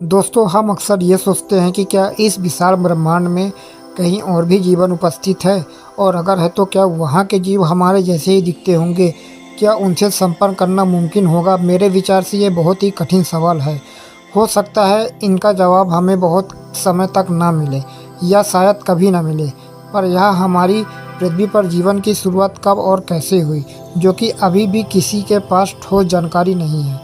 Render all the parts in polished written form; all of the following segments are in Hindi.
दोस्तों, हम अक्सर ये सोचते हैं कि क्या इस विशाल ब्रह्मांड में कहीं और भी जीवन उपस्थित है, और अगर है तो क्या वहाँ के जीव हमारे जैसे ही दिखते होंगे। क्या उनसे संपर्क करना मुमकिन होगा? मेरे विचार से ये बहुत ही कठिन सवाल है। हो सकता है इनका जवाब हमें बहुत समय तक ना मिले, या शायद कभी ना मिले। पर यह हमारी पृथ्वी पर जीवन की शुरुआत कब और कैसे हुई, जो कि अभी भी किसी के पास ठोस जानकारी नहीं है।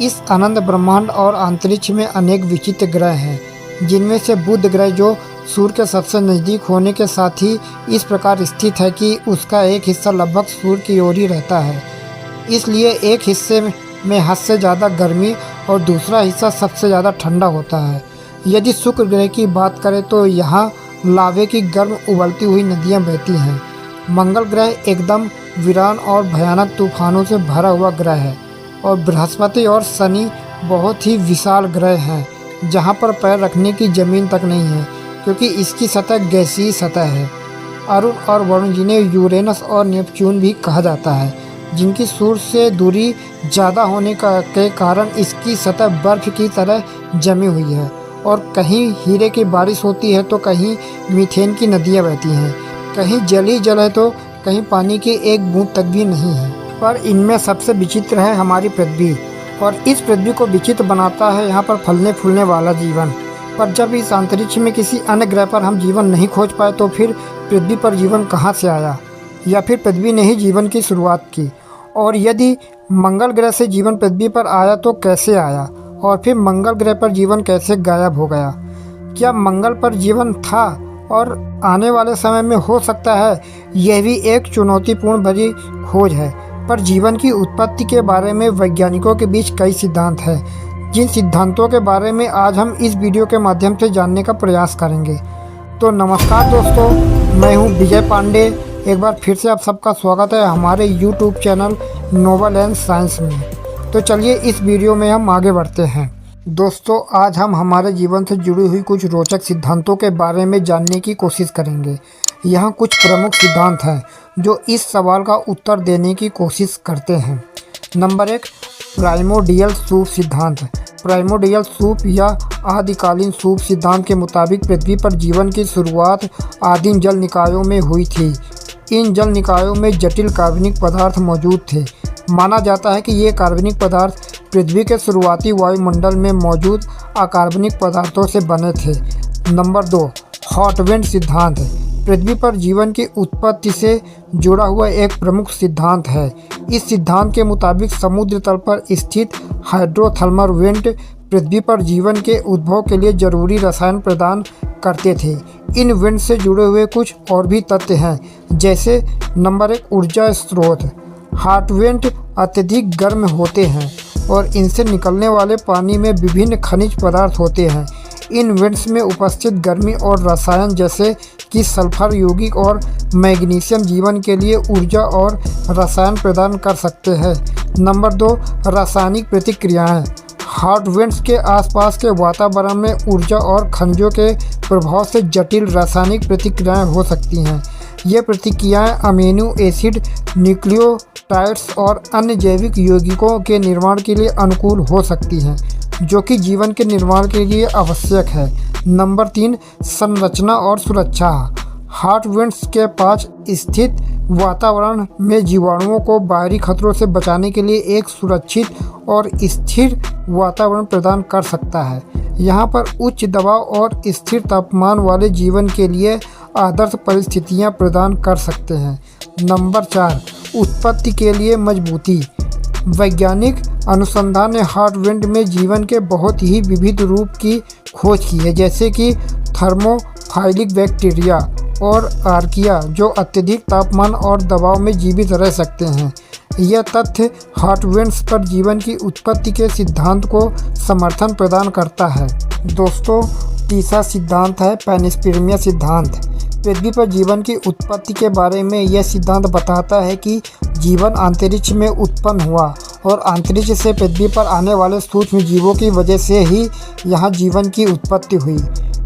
इस अनंत ब्रह्मांड और अंतरिक्ष में अनेक विचित्र ग्रह हैं, जिनमें से बुध ग्रह, जो सूर्य के सबसे नज़दीक होने के साथ ही इस प्रकार स्थित है कि उसका एक हिस्सा लगभग सूर्य की ओर ही रहता है। इसलिए एक हिस्से में हद से ज़्यादा गर्मी और दूसरा हिस्सा सबसे ज़्यादा ठंडा होता है। यदि शुक्र ग्रह की बात करें तो यहाँ लावे की गर्म उबलती हुई नदियाँ बहती हैं। मंगल ग्रह एकदम वीरान और भयानक तूफानों से भरा हुआ ग्रह है। और बृहस्पति और शनि बहुत ही विशाल ग्रह हैं, जहाँ पर पैर रखने की ज़मीन तक नहीं है, क्योंकि इसकी सतह गैसीय सतह है। अरुण और वरुण, जिन्हें यूरेनस और नेपच्यून भी कहा जाता है, जिनकी सूर्य से दूरी ज़्यादा होने के कारण इसकी सतह बर्फ़ की तरह जमी हुई है। और कहीं हीरे की बारिश होती है तो कहीं मीथेन की नदियाँ बहती हैं, कहीं जल ही जल है तो कहीं पानी की एक बूंद तक भी नहीं है। पर इनमें सबसे विचित्र है हमारी पृथ्वी, और इस पृथ्वी को विचित्र बनाता है यहाँ पर फलने फूलने वाला जीवन। पर जब इस अंतरिक्ष में किसी अन्य ग्रह पर हम जीवन नहीं खोज पाए, तो फिर पृथ्वी पर जीवन कहाँ से आया? या फिर पृथ्वी ने ही जीवन की शुरुआत की? और यदि मंगल ग्रह से जीवन पृथ्वी पर आया तो कैसे आया? और फिर मंगल ग्रह पर जीवन कैसे गायब हो गया? क्या मंगल पर जीवन था और आने वाले समय में हो सकता है? यह भी एक चुनौतीपूर्ण भरी खोज है। पर जीवन की उत्पत्ति के बारे में वैज्ञानिकों के बीच कई सिद्धांत हैं, जिन सिद्धांतों के बारे में आज हम इस वीडियो के माध्यम से जानने का प्रयास करेंगे। तो नमस्कार दोस्तों, मैं हूं विजय पांडे। एक बार फिर से आप सबका स्वागत है हमारे YouTube channel noble and science में। तो चलिए इस वीडियो में हम आगे बढ़ते हैं। दोस्तों, आज हम हमारे जीवन से जुड़ी हुई कुछ रोचक सिद्धांतों के बारे में जानने की कोशिश करेंगे। यहाँ कुछ प्रमुख सिद्धांत हैं जो इस सवाल का उत्तर देने की कोशिश करते हैं। नंबर 1, प्राइमोर्डियल सूप सिद्धांत। प्राइमोर्डियल सूप या आदिकालीन सूप सिद्धांत के मुताबिक पृथ्वी पर जीवन की शुरुआत आदिम जल निकायों में हुई थी। इन जल निकायों में जटिल कार्बनिक पदार्थ मौजूद थे। माना जाता है कि ये कार्बनिक पदार्थ पृथ्वी के शुरुआती वायुमंडल में मौजूद अकार्बनिक पदार्थों से बने थे। नंबर 2, हॉट विंड सिद्धांत पृथ्वी पर जीवन की उत्पत्ति से जुड़ा हुआ एक प्रमुख सिद्धांत है। इस सिद्धांत के मुताबिक समुद्र तल पर स्थित हाइड्रोथर्मल वेंट पृथ्वी पर जीवन के उद्भव के लिए जरूरी रसायन प्रदान करते थे। इन वेंट से जुड़े हुए कुछ और भी तथ्य हैं, जैसे नंबर 1, ऊर्जा स्रोत। हॉट वेंट अत्यधिक गर्म होते हैं और इनसे निकलने वाले पानी में विभिन्न खनिज पदार्थ होते हैं। इन वेंट्स में उपस्थित गर्मी और रसायन जैसे कि सल्फर, यौगिक और मैग्नीशियम जीवन के लिए ऊर्जा और रसायन प्रदान कर सकते हैं। नंबर 2, रासायनिक प्रतिक्रियाएं। हॉट वेंट्स के आसपास के वातावरण में ऊर्जा और खनिजों के प्रभाव से जटिल रासायनिक प्रतिक्रियाएं हो सकती हैं। ये प्रतिक्रियाएं अमीनो एसिड, न्यूक्लियोटाइड्स और अन्य जैविक यौगिकों के निर्माण के लिए अनुकूल हो सकती हैं, जो कि जीवन के निर्माण के लिए आवश्यक है। नंबर 3, संरचना और सुरक्षा। हॉट वेंट्स के पास स्थित वातावरण में जीवाणुओं को बाहरी खतरों से बचाने के लिए एक सुरक्षित और स्थिर वातावरण प्रदान कर सकता है। यहाँ पर उच्च दबाव और स्थिर तापमान वाले जीवन के लिए आदर्श परिस्थितियाँ प्रदान कर सकते हैं। नंबर 4, उत्पत्ति के लिए मजबूती। वैज्ञानिक अनुसंधान ने हॉट वेंट में जीवन के बहुत ही विविध रूप की खोज की है, जैसे कि थर्मोफाइलिक बैक्टीरिया और आर्किया, जो अत्यधिक तापमान और दबाव में जीवित रह सकते हैं। यह तथ्य हॉट वेंट्स पर जीवन की उत्पत्ति के सिद्धांत को समर्थन प्रदान करता है। दोस्तों, तीसरा सिद्धांत है पैनस्पेर्मिया सिद्धांत। पृथ्वी पर जीवन की उत्पत्ति के बारे में यह सिद्धांत बताता है कि जीवन अंतरिक्ष में उत्पन्न हुआ और अंतरिक्ष से पृथ्वी पर आने वाले सूक्ष्म जीवों की वजह से ही यहाँ जीवन की उत्पत्ति हुई।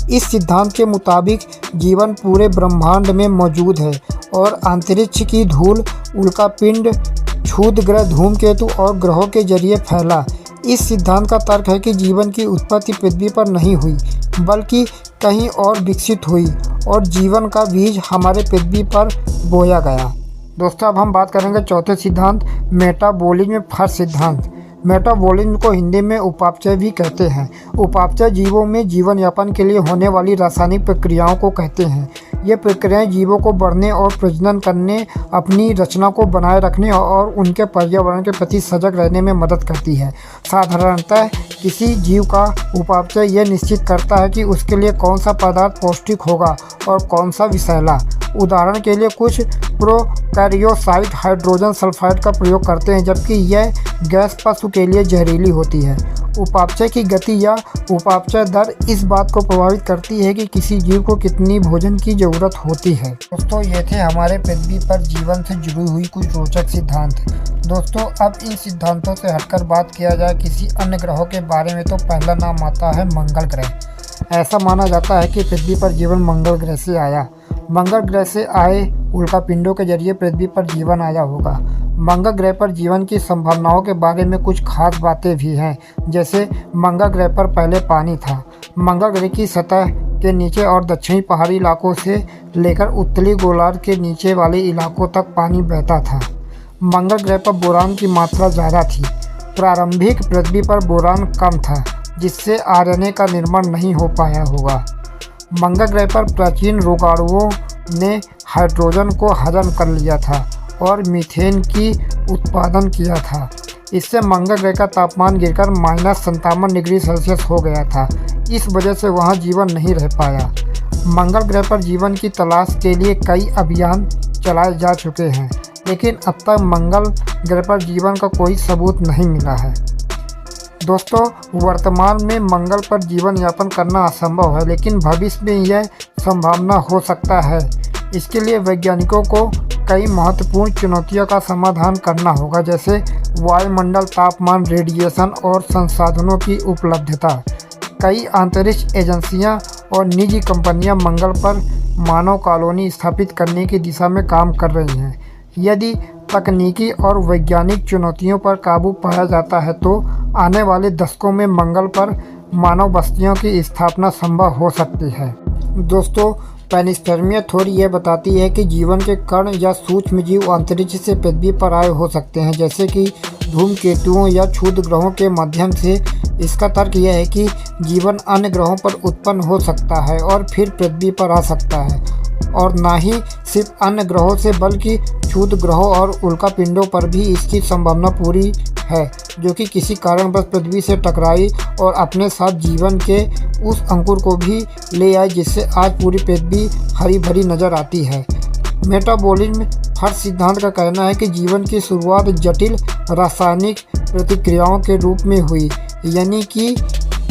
इस सिद्धांत के मुताबिक जीवन पूरे ब्रह्मांड में मौजूद है और अंतरिक्ष की धूल, उल्कापिंड, क्षुद्र ग्रह, धूमकेतु और ग्रहों के जरिए फैला। इस सिद्धांत का तर्क है कि जीवन की उत्पत्ति पृथ्वी पर नहीं हुई बल्कि कहीं और विकसित हुई और जीवन का बीज हमारे पृथ्वी पर बोया गया। दोस्तों, अब हम बात करेंगे चौथे सिद्धांत मेटाबॉलिज्म फर्स्ट सिद्धांत। मेटाबॉलिज्म को हिंदी में उपापचय भी कहते हैं। उपापचय जीवों में जीवन यापन के लिए होने वाली रासायनिक प्रक्रियाओं को कहते हैं। ये प्रक्रियाएं जीवों को बढ़ने और प्रजनन करने, अपनी रचना को बनाए रखने और उनके पर्यावरण के प्रति सजग रहने में मदद करती है। साधारणतः किसी जीव का उपापचय यह निश्चित करता है कि उसके लिए कौन सा पदार्थ पौष्टिक होगा और कौन सा विषैला। उदाहरण के लिए कुछ प्रोकैरियोसाइट हाइड्रोजन सल्फाइड का प्रयोग करते हैं, जबकि यह गैस पशु के लिए जहरीली होती है। उपापचय की गति या उपापचय दर इस बात को प्रभावित करती है कि किसी जीव को कितनी भोजन की जरूरत होती है। दोस्तों, ये थे हमारे पृथ्वी पर जीवन से जुड़ी हुई कुछ रोचक सिद्धांत। दोस्तों, अब इन सिद्धांतों से हटकर बात किया जाए किसी अन्य ग्रहों के बारे में, तो पहला नाम आता है मंगल ग्रह। ऐसा माना जाता है कि पृथ्वी पर जीवन मंगल ग्रह से आया। मंगल ग्रह से आए उल्कापिंडों के जरिए पृथ्वी पर जीवन आया होगा। मंगल ग्रह पर जीवन की संभावनाओं के बारे में कुछ खास बातें भी हैं, जैसे मंगल ग्रह पर पहले पानी था। मंगल ग्रह की सतह के नीचे और दक्षिणी पहाड़ी इलाकों से लेकर उत्तरी गोलार्ध के नीचे वाले इलाकों तक पानी बहता था। मंगल ग्रह पर बोरान की मात्रा ज़्यादा थी। प्रारंभिक पृथ्वी पर बोरान कम था, जिससे आरएनए का निर्माण नहीं हो पाया होगा। मंगल ग्रह पर प्राचीन रोगाणुओं ने हाइड्रोजन को हजम कर लिया था और मीथेन की उत्पादन किया था। इससे मंगल ग्रह का तापमान गिरकर -57 डिग्री सेल्सियस हो गया था। इस वजह से वहां जीवन नहीं रह पाया। मंगल ग्रह पर जीवन की तलाश के लिए कई अभियान चलाए जा चुके हैं, लेकिन अब तक मंगल ग्रह पर जीवन का कोई सबूत नहीं मिला है। दोस्तों, वर्तमान में मंगल पर जीवन यापन करना असंभव है, लेकिन भविष्य में यह संभावना हो सकता है। इसके लिए वैज्ञानिकों को कई महत्वपूर्ण चुनौतियों का समाधान करना होगा, जैसे वायुमंडल, तापमान, रेडिएशन और संसाधनों की उपलब्धता। कई अंतरिक्ष एजेंसियां और निजी कंपनियां मंगल पर मानव कॉलोनी स्थापित करने की दिशा में काम कर रही हैं। यदि तकनीकी और वैज्ञानिक चुनौतियों पर काबू पाया जाता है तो आने वाले दशकों में मंगल पर मानव बस्तियों की स्थापना संभव हो सकती है। दोस्तों, पैनिस्पर्मिया थ्योरी यह बताती है कि जीवन के कण या सूक्ष्म जीव अंतरिक्ष से पृथ्वी पर आए हो सकते हैं, जैसे कि धूमकेतुओं या क्षुद्र ग्रहों के माध्यम से। इसका तर्क यह है कि जीवन अन्य ग्रहों पर उत्पन्न हो सकता है और फिर पृथ्वी पर आ सकता है, और ना ही सिर्फ अन्य ग्रहों से बल्कि क्षुद्र ग्रहों और उल्कापिंडों पर भी इसकी संभावना पूरी है, जो कि किसी कारणवश पृथ्वी से टकराई और अपने साथ जीवन के उस अंकुर को भी ले आए जिससे आज पूरी पृथ्वी हरी भरी नजर आती है। मेटाबॉलिज्म फर्स्ट सिद्धांत का कहना है कि जीवन की शुरुआत जटिल रासायनिक प्रतिक्रियाओं के रूप में हुई, यानी कि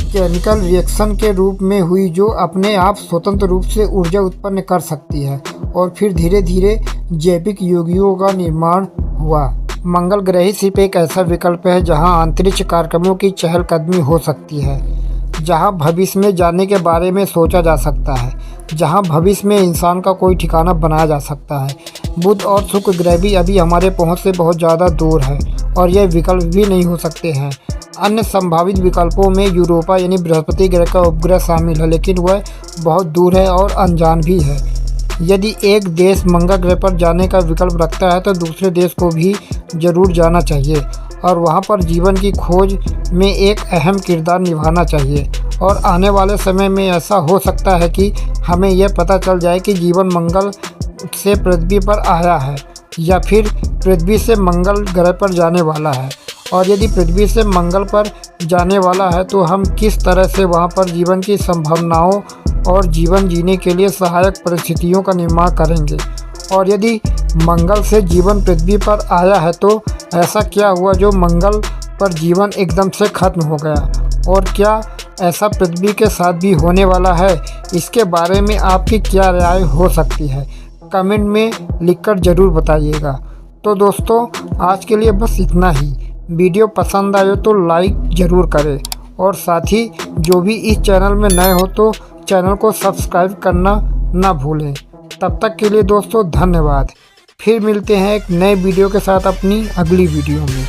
केमिकल रिएक्शन के रूप में हुई, जो अपने आप स्वतंत्र रूप से ऊर्जा उत्पन्न कर सकती है, और फिर धीरे धीरे जैविक यौगिकों का निर्माण हुआ। मंगल ग्रह ही सिर्फ एक ऐसा विकल्प है जहां अंतरिक्ष कार्यक्रमों की चहलकदमी हो सकती है, जहां भविष्य में जाने के बारे में सोचा जा सकता है, जहां भविष्य में इंसान का कोई ठिकाना बनाया जा सकता है। बुध और शुक्र ग्रह भी अभी हमारे पहुंच से बहुत ज़्यादा दूर है और यह विकल्प भी नहीं हो सकते हैं। अन्य संभावित विकल्पों में यूरोपा यानी बृहस्पति ग्रह का उपग्रह शामिल है, लेकिन वह बहुत दूर है और अनजान भी है। यदि एक देश मंगल ग्रह पर जाने का विकल्प रखता है तो दूसरे देश को भी जरूर जाना चाहिए और वहां पर जीवन की खोज में एक अहम किरदार निभाना चाहिए। और आने वाले समय में ऐसा हो सकता है कि हमें यह पता चल जाए कि जीवन मंगल से पृथ्वी पर आया है या फिर पृथ्वी से मंगल ग्रह पर जाने वाला है, और यदि पृथ्वी से मंगल पर जाने वाला है तो हम किस तरह से वहां पर जीवन की संभावनाओं और जीवन जीने के लिए सहायक परिस्थितियों का निर्माण करेंगे। और यदि मंगल से जीवन पृथ्वी पर आया है तो ऐसा क्या हुआ जो मंगल पर जीवन एकदम से खत्म हो गया, और क्या ऐसा पृथ्वी के साथ भी होने वाला है? इसके बारे में आपकी क्या राय हो सकती है, कमेंट में लिखकर ज़रूर बताइएगा। तो दोस्तों, आज के लिए बस इतना ही। वीडियो पसंद आए तो लाइक ज़रूर करें, और साथ ही जो भी इस चैनल में नए हो तो चैनल को सब्सक्राइब करना ना भूलें। तब तक के लिए दोस्तों धन्यवाद। फिर मिलते हैं एक नए वीडियो के साथ अपनी अगली वीडियो में।